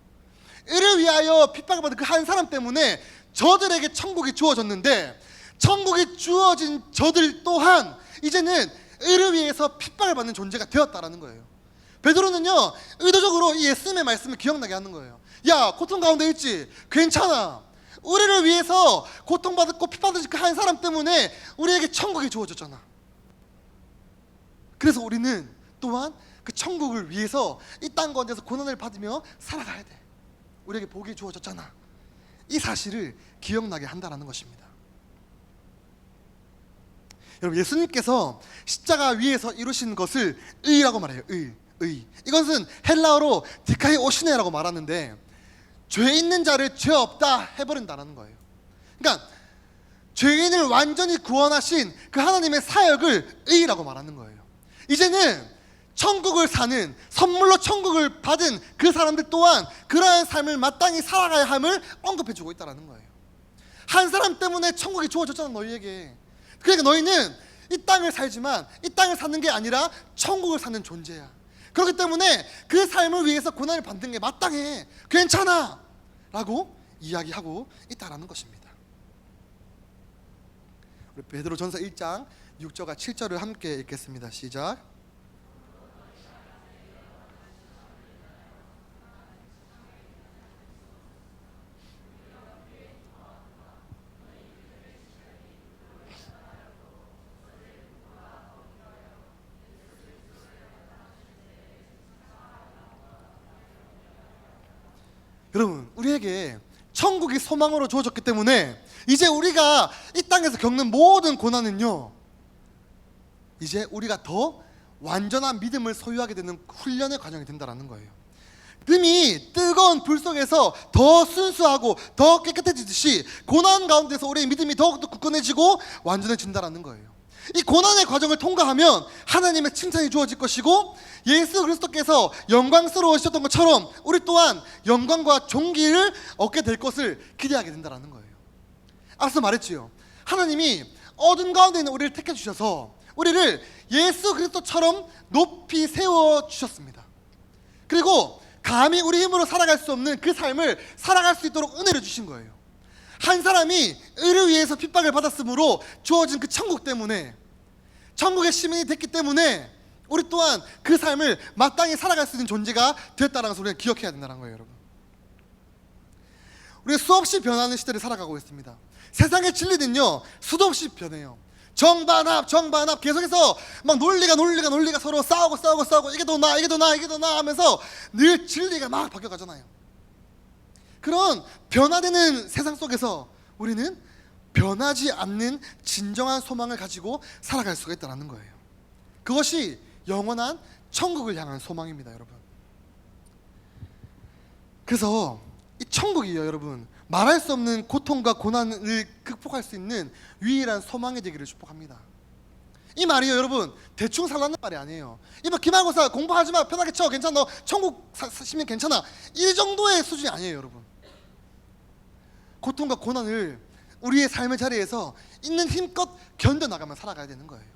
의를 위하여 핍박을 받은 그 한 사람 때문에 저들에게 천국이 주어졌는데, 천국이 주어진 저들 또한 이제는 의를 위해서 핍박을 받는 존재가 되었다라는 거예요. 베드로는요 의도적으로 이 예수님의 말씀을 기억나게 하는 거예요. 야, 고통 가운데 있지? 괜찮아. 우리를 위해서 고통받고 핍박받은 그 한 사람 때문에 우리에게 천국이 주어졌잖아. 그래서 우리는 또한 그 천국을 위해서 이 땅 가운데서 고난을 받으며 살아가야 돼. 우리에게 복이 주어졌잖아. 이 사실을 기억나게 한다는 것입니다. 여러분 예수님께서 십자가 위에서 이루신 것을 의라고 말해요. 의. 이것은 헬라어로 디카이 오시네라고 말하는데 죄 있는 자를 죄 없다 해버린다는 거예요. 그러니까 죄인을 완전히 구원하신 그 하나님의 사역을 의라고 말하는 거예요. 이제는 천국을 사는, 선물로 천국을 받은 그 사람들 또한 그러한 삶을 마땅히 살아가야 함을 언급해주고 있다는 거예요. 한 사람 때문에 천국이 주어졌잖아, 너희에게. 그러니까 너희는 이 땅을 살지만 이 땅을 사는 게 아니라 천국을 사는 존재야. 그렇기 때문에 그 삶을 위해서 고난을 받는 게 마땅해, 괜찮아 라고 이야기하고 있다는 것입니다. 우리 베드로전서 1장 6절과 7절을 함께 읽겠습니다. 시작. 여러분, 우리에게 천국이 소망으로 주어졌기 때문에 이제 우리가 이 땅에서 겪는 모든 고난은요, 이제 우리가 더 완전한 믿음을 소유하게 되는 훈련의 과정이 된다는 거예요. 이미 뜨거운 불 속에서 더 순수하고 더 깨끗해지듯이 고난 가운데서 우리의 믿음이 더욱더 굳건해지고 완전해진다는 거예요. 이 고난의 과정을 통과하면 하나님의 칭찬이 주어질 것이고, 예수 그리스도께서 영광스러우셨던 것처럼 우리 또한 영광과 존귀를 얻게 될 것을 기대하게 된다는 거예요. 앞서 말했지요. 하나님이 어둠 가운데 있는 우리를 택해 주셔서 우리를 예수 그리스도처럼 높이 세워 주셨습니다. 그리고 감히 우리 힘으로 살아갈 수 없는 그 삶을 살아갈 수 있도록 은혜를 주신 거예요. 한 사람이 의를 위해서 핍박을 받았으므로 주어진 그 천국 때문에, 천국의 시민이 됐기 때문에 우리 또한 그 삶을 마땅히 살아갈 수 있는 존재가 됐다는 것을 우리가 기억해야 된다는 거예요. 여러분, 우리가 수없이 변하는 시대를 살아가고 있습니다. 세상의 진리는요, 수도 없이 변해요. 정반합 계속해서 막 논리가 서로 싸우고 이게 더 나아 하면서 늘 진리가 막 바뀌어가잖아요. 그런 변화되는 세상 속에서 우리는 변하지 않는 진정한 소망을 가지고 살아갈 수가 있다는 거예요. 그것이 영원한 천국을 향한 소망입니다, 여러분. 그래서 이 천국이요, 여러분, 말할 수 없는 고통과 고난을 극복할 수 있는 유일한 소망이 되기를 축복합니다. 이 말이요, 여러분, 대충 살라는 말이 아니에요. 이번 기말고사 공부하지 마, 편하게 쳐, 괜찮아, 너 천국 시면 괜찮아, 이 정도의 수준이 아니에요, 여러분. 고통과 고난을 우리의 삶의 자리에서 있는 힘껏 견뎌나가며 살아가야 되는 거예요.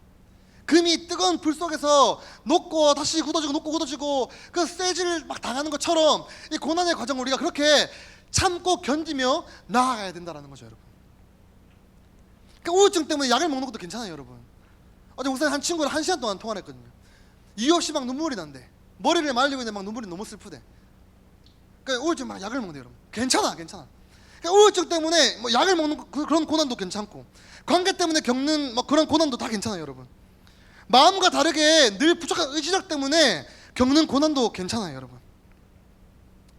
금이 뜨거운 불 속에서 녹고 다시 굳어지고 그 쇠질 막 당하는 것처럼 이 고난의 과정을 우리가 그렇게 참고 견디며 나아가야 된다는 거죠, 여러분. 그 우울증 때문에 약을 먹는 것도 괜찮아요, 여러분. 어제 목사님 한 친구랑 1시간 동안 통화를 했거든요. 이유 없이 막 눈물이 난대. 머리를 말리고 있는데 막 눈물이 너무 슬프대. 그러니까 우울증 막 약을 먹는데, 여러분. 괜찮아. 그러니까 우울증 때문에 뭐 약을 먹는 그런 고난도 괜찮고, 관계 때문에 겪는 뭐 그런 고난도 다 괜찮아요, 여러분. 마음과 다르게 늘 부족한 의지력 때문에 겪는 고난도 괜찮아요, 여러분.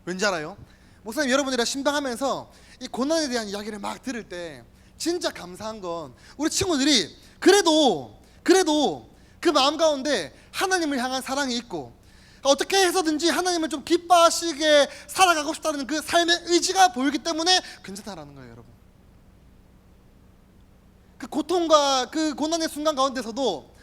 왠지 알아요? 목사님 여러분이랑 신방하면서 이 고난에 대한 이야기를 막 들을 때 진짜 감사한 건 우리 친구들이 그래도 그 마음 가운데 하나님을 향한 사랑이 있고, 어떻게 해서든지 하나님을 좀 기뻐하시게 살아가고 싶다는 그 삶의 의지가 보이기 때문에 괜찮다라는 거예요, 여러분. 그 고통과 그 고난의 순간 가운데서도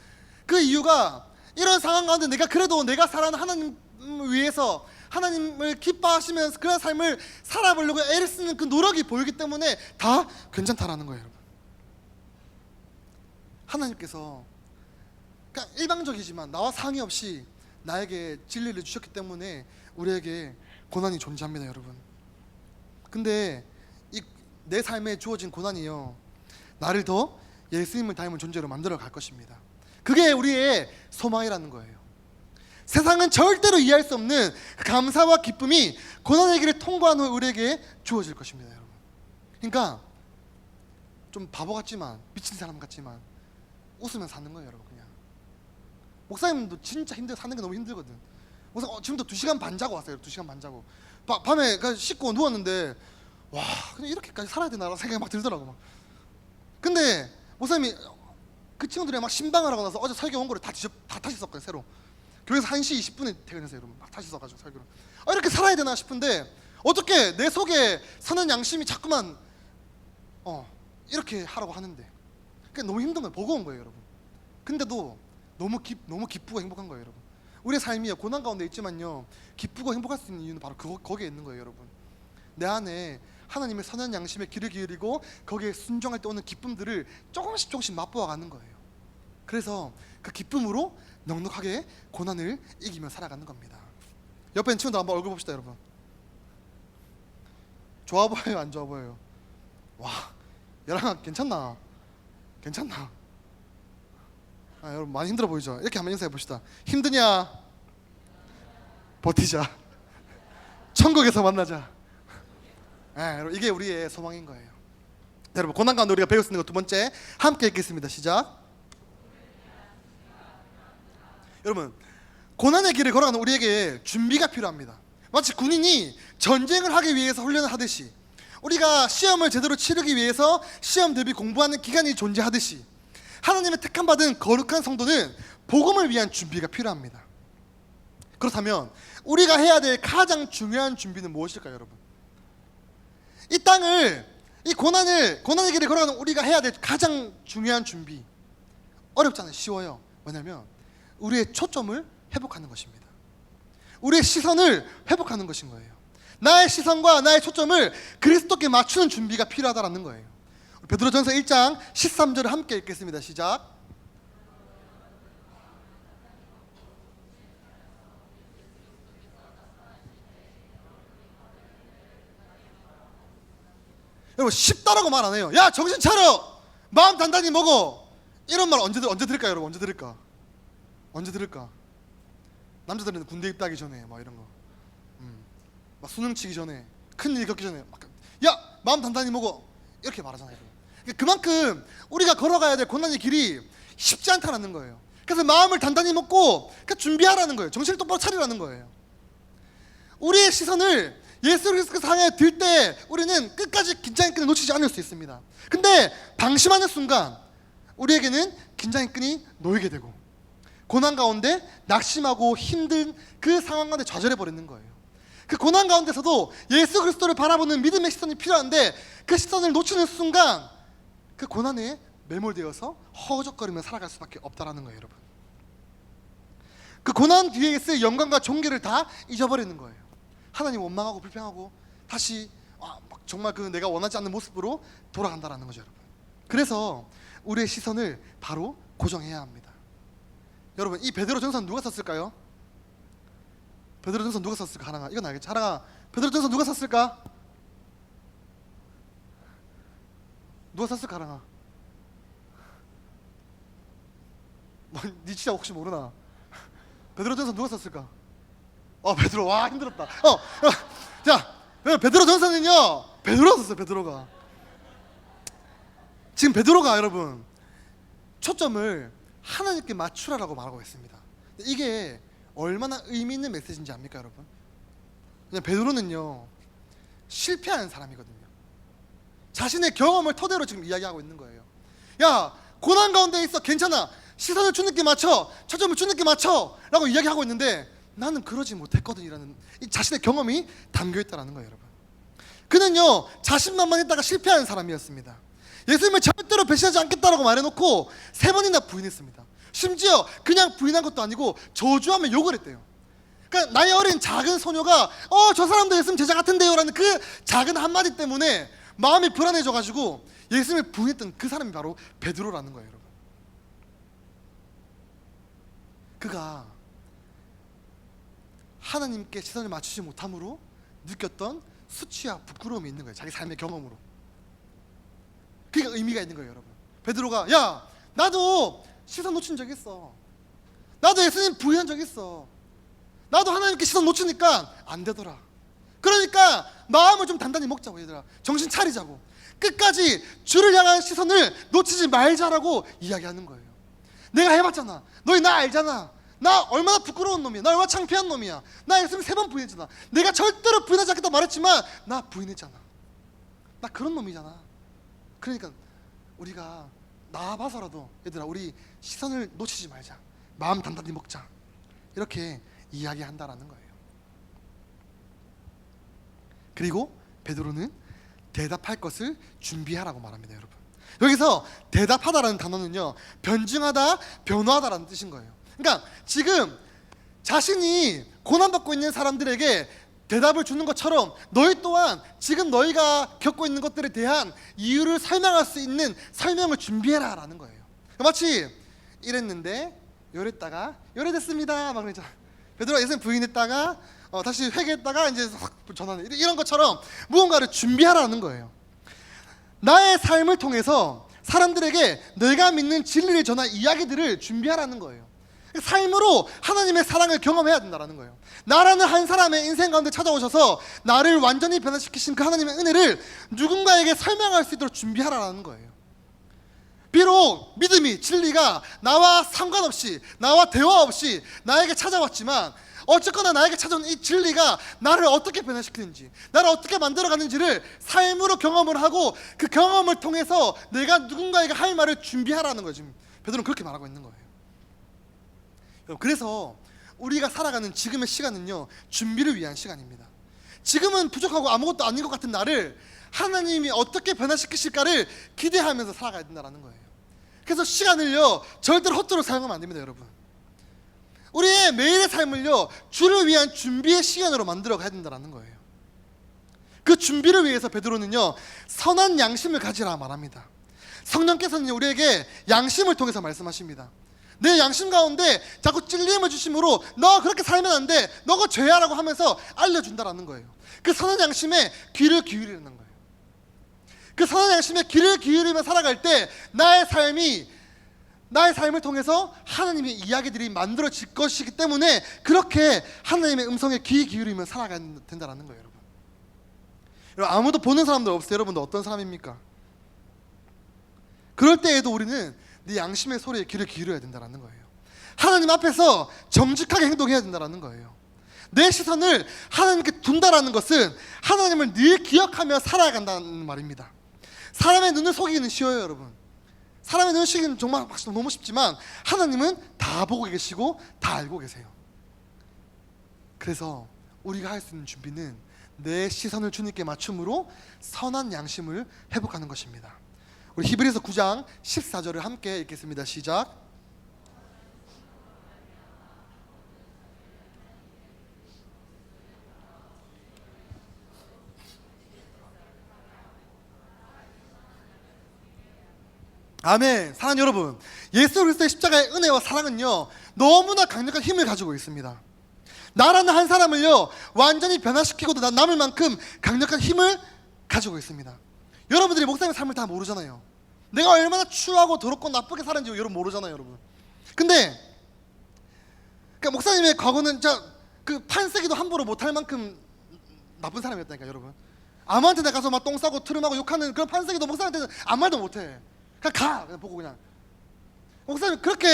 그 이유가 이런 상황 가운데 내가 살아가는 하나님을 위해서 하나님을 기뻐하시면서 그런 삶을 살아보려고 애를 쓰는 그 노력이 보이기 때문에 다 괜찮다라는 거예요, 여러분. 하나님께서 그냥 일방적이지만 나와 상의 없이 나에게 진리를 주셨기 때문에 우리에게 고난이 존재합니다, 여러분. 근데 이 내 삶에 주어진 고난이요, 나를 더 예수님을 닮은 존재로 만들어 갈 것입니다. 그게 우리의 소망이라는 거예요. 세상은 절대로 이해할 수 없는 감사와 기쁨이 고난의 길을 통과한 후 우리에게 주어질 것입니다, 여러분. 그러니까 좀 바보 같지만, 미친 사람 같지만 웃으면 사는 거예요, 여러분. 그냥 목사님도 진짜 사는 게 너무 힘들거든. 목사님 지금도 2시간 반 자고 왔어요. 2시간 반 자고 밤에 씻고 누웠는데, 와, 그냥 이렇게까지 살아야 되나라는 생각이 막 들더라고. 막. 근데 목사님이 그 친구들이 막 신방을 하고 나서 어제 설교 원고를 다 다시 썼거든요, 새로. 교회에서 1시 20분에 퇴근했어요, 여러분. 막 다시 써가지고 설교를. 이렇게 살아야 되나 싶은데 어떻게 내 속에 사는 양심이 자꾸만 이렇게 하라고 하는데, 그게 너무 힘든 거예요. 버거운 거예요, 여러분. 근데도 너무 기쁘고 행복한 거예요, 여러분. 우리의 삶이 고난 가운데 있지만요, 기쁘고 행복할 수 있는 이유는 바로 거기에 있는 거예요, 여러분. 내 안에 하나님의 선한 양심에 귀를 기울이고 거기에 순종할 때 오는 기쁨들을 조금씩 맛보아가는 거예요. 그래서 그 기쁨으로 넉넉하게 고난을 이기며 살아가는 겁니다. 옆에 있는 친구들 한번 얼굴 봅시다, 여러분. 좋아 보여요, 안 좋아 보여요? 와, 얘랑 괜찮나? 여러분 많이 힘들어 보이죠? 이렇게 한번 인사해 봅시다. 힘드냐? 버티자. 천국에서 만나자. 여러분, 이게 우리의 소망인 거예요. 여러분, 고난 가운데 우리가 배울 수 있는 것 두 번째, 함께 읽겠습니다. 시작. 여러분, 고난의 길을 걸어가는 우리에게 준비가 필요합니다. 마치 군인이 전쟁을 하기 위해서 훈련을 하듯이, 우리가 시험을 제대로 치르기 위해서 시험 대비 공부하는 기간이 존재하듯이, 하나님의 택함받은 거룩한 성도는 복음을 위한 준비가 필요합니다. 그렇다면 우리가 해야 될 가장 중요한 준비는 무엇일까요, 여러분? 이 땅을, 이 고난의 길을 걸어가는 우리가 해야 될 가장 중요한 준비, 어렵잖아요. 쉬워요. 왜냐하면 우리의 초점을 회복하는 것입니다. 우리의 시선을 회복하는 것인 거예요. 나의 시선과 나의 초점을 그리스도께 맞추는 준비가 필요하다는 거예요. 베드로전서 1장 13절을 함께 읽겠습니다. 시작. 여러분, 쉽다라고 말 안 해요. 야, 정신 차려, 마음 단단히 먹어, 이런 말 언제 들을까요, 여러분? 언제 들을까? 남자들은 군대 입대하기 전에 막 이런 거, 막 수능 치기 전에, 큰일 겪기 전에 막, 야, 마음 단단히 먹어, 이렇게 말하잖아요. 그만큼 우리가 걸어가야 될 고난의 길이 쉽지 않다는 거예요. 그래서 마음을 단단히 먹고 준비하라는 거예요. 정신을 똑바로 차리라는 거예요. 우리의 시선을 예수 그리스도께서 향해 들 때 우리는 끝까지 긴장의 끈을 놓치지 않을 수 있습니다. 근데 방심하는 순간 우리에게는 긴장의 끈이 놓이게 되고, 고난 가운데 낙심하고 힘든 그 상황 가운데 좌절해버리는 거예요. 그 고난 가운데서도 예수 그리스도를 바라보는 믿음의 시선이 필요한데, 그 시선을 놓치는 순간 그 고난에 매몰되어서 허우적거리며 살아갈 수밖에 없다라는 거예요, 여러분. 그 고난 뒤에 있을 영광과 존귀를 다 잊어버리는 거예요. 하나님 원망하고 불평하고 다시 정말 그 내가 원하지 않는 모습으로 돌아간다라는 거죠, 여러분. 그래서 우리의 시선을 바로 고정해야 합니다. 여러분, 이 베드로전서는 누가 썼을까요? 베드로전서 누가 썼을까? 하랑아, 이건 알겠지? 하랑아, 베드로전서 누가 썼을까? 누가 썼을까, 하랑아? 니 진짜 혹시 모르나? 베드로전서 누가 썼을까? 베드로, 와 힘들었다. 자, 베드로전서는요, 베드로가 썼어요. 베드로가. 지금 베드로가 여러분 초점을 하나님께 맞추라라고 말하고 있습니다. 이게 얼마나 의미 있는 메시지인지 압니까, 여러분? 그냥 베드로는요 실패한 사람이거든요. 자신의 경험을 토대로 지금 이야기하고 있는 거예요. 야, 고난 가운데 있어, 괜찮아, 시선을 주님께 맞춰, 초점을 주님께 맞춰 라고 이야기하고 있는데, 나는 그러지 못했거든이라는 이 자신의 경험이 담겨있다는 거예요, 여러분. 그는요 자신만만했다가 실패한 사람이었습니다. 예수님을 절대로 배신하지 않겠다라고 말해놓고 3번이나 부인했습니다. 심지어 그냥 부인한 것도 아니고 저주하며 욕을 했대요. 그러니까 나이 어린 작은 소녀가 저 사람도 예수님 제자 같은데요 라는 그 작은 한마디 때문에 마음이 불안해져가지고 예수님을 부인했던 그 사람이 바로 베드로라는 거예요, 여러분. 그가 하나님께 시선을 맞추지 못함으로 느꼈던 수치와 부끄러움이 있는 거예요. 자기 삶의 경험으로. 그게 의미가 있는 거예요, 여러분. 베드로가, 야, 나도 시선 놓친 적 있어. 나도 예수님 부인한 적 있어. 나도 하나님께 시선 놓치니까 안 되더라. 그러니까 마음을 좀 단단히 먹자고, 얘들아. 정신 차리자고. 끝까지 주를 향한 시선을 놓치지 말자라고 이야기하는 거예요. 내가 해봤잖아. 너희 나 알잖아. 나 얼마나 부끄러운 놈이야. 나 얼마나 창피한 놈이야. 나 예수님 3번 부인했잖아. 내가 절대로 부인하지 않겠다 말했지만 나 부인했잖아. 나 그런 놈이잖아. 그러니까 우리가 나와봐서라도 얘들아, 우리 시선을 놓치지 말자. 마음 단단히 먹자. 이렇게 이야기한다라는 거예요. 그리고 베드로는 대답할 것을 준비하라고 말합니다, 여러분. 여기서 대답하다라는 단어는요, 변증하다, 변화하다라는 뜻인 거예요. 그러니까 지금 자신이 고난받고 있는 사람들에게 대답을 주는 것처럼 너희 또한 지금 너희가 겪고 있는 것들에 대한 이유를 설명할 수 있는 설명을 준비해라 라는 거예요. 마치 이랬는데 요랬다가 요래됐습니다 막 그러잖아. 베드로가 예수님 부인했다가 다시 회개했다가 이제 전하는 이런 것처럼 무언가를 준비하라는 거예요. 나의 삶을 통해서 사람들에게 내가 믿는 진리를 전할 이야기들을 준비하라는 거예요. 삶으로 하나님의 사랑을 경험해야 된다는 거예요. 나라는 한 사람의 인생 가운데 찾아오셔서 나를 완전히 변화시키신 그 하나님의 은혜를 누군가에게 설명할 수 있도록 준비하라는 거예요. 비록 믿음이, 진리가 나와 상관없이, 나와 대화 없이 나에게 찾아왔지만 어쨌거나 나에게 찾아온 이 진리가 나를 어떻게 변화시키는지, 나를 어떻게 만들어가는지를 삶으로 경험을 하고 그 경험을 통해서 내가 누군가에게 할 말을 준비하라는 거예요. 지금 베드로는 그렇게 말하고 있는 거예요. 그래서 우리가 살아가는 지금의 시간은요, 준비를 위한 시간입니다. 지금은 부족하고 아무것도 아닌 것 같은 나를 하나님이 어떻게 변화시키실까를 기대하면서 살아가야 된다는 거예요. 그래서 시간을요, 절대로 헛되이 사용하면 안 됩니다, 여러분. 우리의 매일의 삶을요, 주를 위한 준비의 시간으로 만들어 가야 된다는 거예요. 그 준비를 위해서 베드로는요, 선한 양심을 가지라 말합니다. 성령께서는 우리에게 양심을 통해서 말씀하십니다. 내 양심 가운데 자꾸 찔림을 주심으로 너 그렇게 살면 안 돼, 너가 죄야 라고 하면서 알려준다라는 거예요. 그 선한 양심에 귀를 기울이는 거예요. 그 선한 양심에 귀를 기울이며 살아갈 때 나의 삶을 통해서 하나님의 이야기들이 만들어질 것이기 때문에 그렇게 하나님의 음성에 귀 기울이며 살아가야 된다는 거예요. 여러분, 아무도 보는 사람들 없어요. 여러분도 어떤 사람입니까? 그럴 때에도 우리는 네 양심의 소리에 귀를 기울여야 된다는 거예요. 하나님 앞에서 정직하게 행동해야 된다는 거예요. 내 시선을 하나님께 둔다라는 것은 하나님을 늘 기억하며 살아간다는 말입니다. 사람의 눈을 속이기는 쉬워요, 여러분. 사람의 눈을 속이기는 정말 너무 쉽지만 하나님은 다 보고 계시고 다 알고 계세요. 그래서 우리가 할 수 있는 준비는 내 시선을 주님께 맞춤으로 선한 양심을 회복하는 것입니다. 우리 히브리서 9장 14절을 함께 읽겠습니다. 시작. 아멘. 사랑하는 여러분, 예수 그리스도의 십자가의 은혜와 사랑은요, 너무나 강력한 힘을 가지고 있습니다. 나라는 한 사람을요, 완전히 변화시키고도 남을 만큼 강력한 힘을 가지고 있습니다. 여러분들이 목사님의 삶을 다 모르잖아요. 내가 얼마나 추하고 더럽고 나쁘게 살았는지 여러분 모르잖아요, 여러분. 근데 그러니까 목사님의 과거는 그 판세기도 함부로 못할 만큼 나쁜 사람이었다니까, 여러분. 아무한테나 가서 막 똥 싸고 트름하고 욕하는 그런 판세기도 목사님한테는 아무 말도 못해. 그냥 보고 그냥. 목사님 그렇게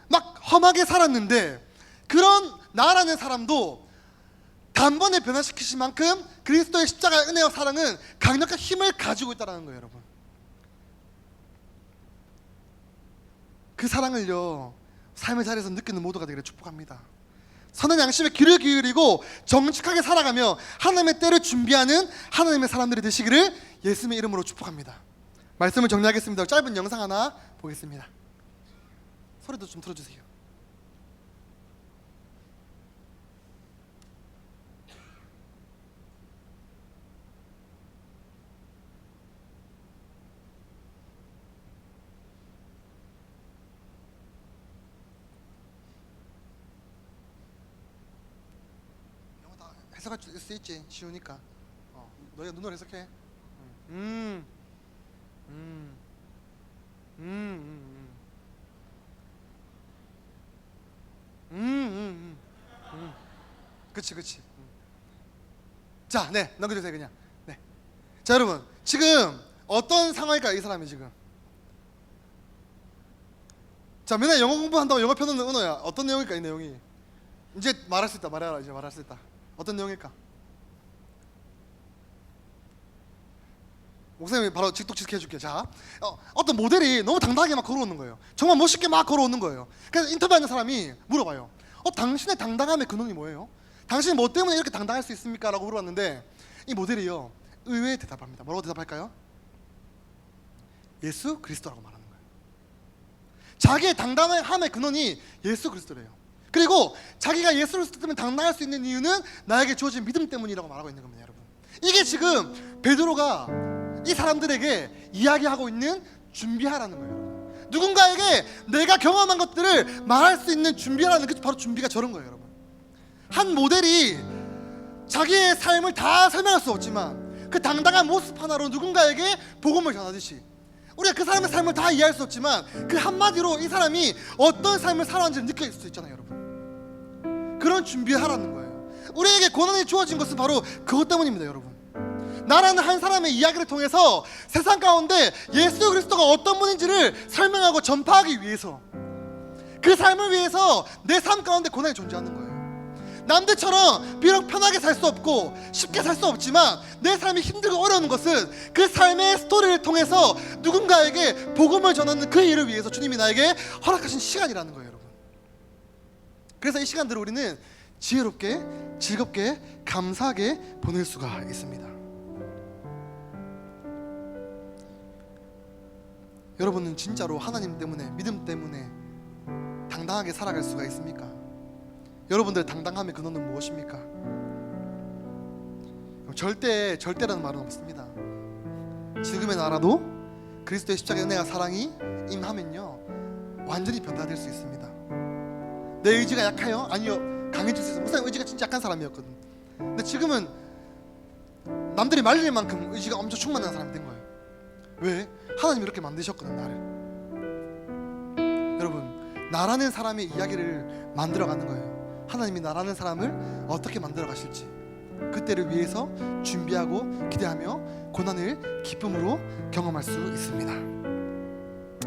막 험하게 살았는데 그런 나라는 사람도 단번에 변화시키신 만큼 그리스도의 십자가의 은혜와 사랑은 강력한 힘을 가지고 있다는 거예요, 여러분. 그 사랑을요, 삶의 자리에서 느끼는 모두가 되기를 축복합니다. 선한 양심에 귀를 기울이고 정직하게 살아가며 하나님의 때를 준비하는 하나님의 사람들이 되시기를 예수님의 이름으로 축복합니다. 말씀을 정리하겠습니다. 짧은 영상 하나 보겠습니다. 소리도 좀 틀어주세요. 영어 다 해석할 수 있지. 쉬우니까. 너희가 눈으로 해석해. 그치. 자, 네, 넘겨주세요 그냥. 네. 자, 여러분, 지금 어떤 상황일까요, 이 사람이 지금? 자, 맨날 영어 공부한다고 영어 펴놓는 은호야. 어떤 내용일까, 이 내용이? 이제 말할 수 있다, 말해라. 이제 말할 수 있다. 어떤 내용일까? 목사님이 바로 직독직해줄게. 자, 어떤 모델이 너무 당당하게 막 걸어오는 거예요. 정말 멋있게 막 걸어오는 거예요. 그래서 인터뷰하는 사람이 물어봐요. 당신의 당당함의 근원이 뭐예요? 당신이 뭐 때문에 이렇게 당당할 수 있습니까? 라고 물어봤는데 이 모델이요, 의외의 대답합니다. 뭐라고 대답할까요? 예수 그리스도라고 말하는 거예요. 자기의 당당함의 근원이 예수 그리스도래요. 그리고 자기가 예수 그리스도 때문에 당당할 수 있는 이유는 나에게 주어진 믿음 때문이라고 말하고 있는 겁니다, 여러분. 이게 지금 베드로가 이 사람들에게 이야기하고 있는 준비하라는 거예요. 누군가에게 내가 경험한 것들을 말할 수 있는 준비하라는 게 바로 준비가 저런 거예요, 여러분. 한 모델이 자기의 삶을 다 설명할 수 없지만 그 당당한 모습 하나로 누군가에게 복음을 전하듯이 우리가 그 사람의 삶을 다 이해할 수 없지만 그 한마디로 이 사람이 어떤 삶을 살아왔는지를 느낄 수 있잖아요, 여러분. 그런 준비하라는 거예요. 우리에게 고난이 주어진 것은 바로 그것 때문입니다, 여러분. 나라는 한 사람의 이야기를 통해서 세상 가운데 예수 그리스도가 어떤 분인지를 설명하고 전파하기 위해서, 그 삶을 위해서 내 삶 가운데 고난이 존재하는 거예요. 남들처럼 비록 편하게 살 수 없고 쉽게 살 수 없지만 내 삶이 힘들고 어려운 것은 그 삶의 스토리를 통해서 누군가에게 복음을 전하는 그 일을 위해서 주님이 나에게 허락하신 시간이라는 거예요, 여러분. 그래서 이 시간들을 우리는 지혜롭게, 즐겁게, 감사하게 보낼 수가 있습니다. 여러분은 진짜로 하나님 때문에, 믿음 때문에 당당하게 살아갈 수가 있습니까? 여러분들의 당당함의 근원은 무엇입니까? 절대라는 말은 없습니다. 지금의 나라도 그리스도의 십자가의 은혜와 사랑이 임하면요 완전히 변화될 수 있습니다. 내 의지가 약해요? 아니요, 강해질 수 있어요. 목사님 의지가 진짜 약한 사람이었거든. 근데 지금은 남들이 말릴 만큼 의지가 엄청 충만한 사람이 된 거예요. 왜? 하나님이 이렇게 만드셨거든, 나를. 여러분, 나라는 사람의 이야기를 만들어가는 거예요. 하나님이 나라는 사람을 어떻게 만들어 가실지 그때를 위해서 준비하고 기대하며 고난을 기쁨으로 경험할 수 있습니다.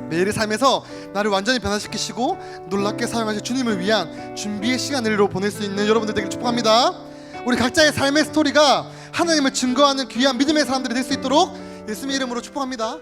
매일의 삶에서 나를 완전히 변화시키시고 놀랍게 사용하실 주님을 위한 준비의 시간으로 보낼 수 있는 여러분들 되길 축복합니다. 우리 각자의 삶의 스토리가 하나님을 증거하는 귀한 믿음의 사람들이 될 수 있도록 예수님의 이름으로 축복합니다.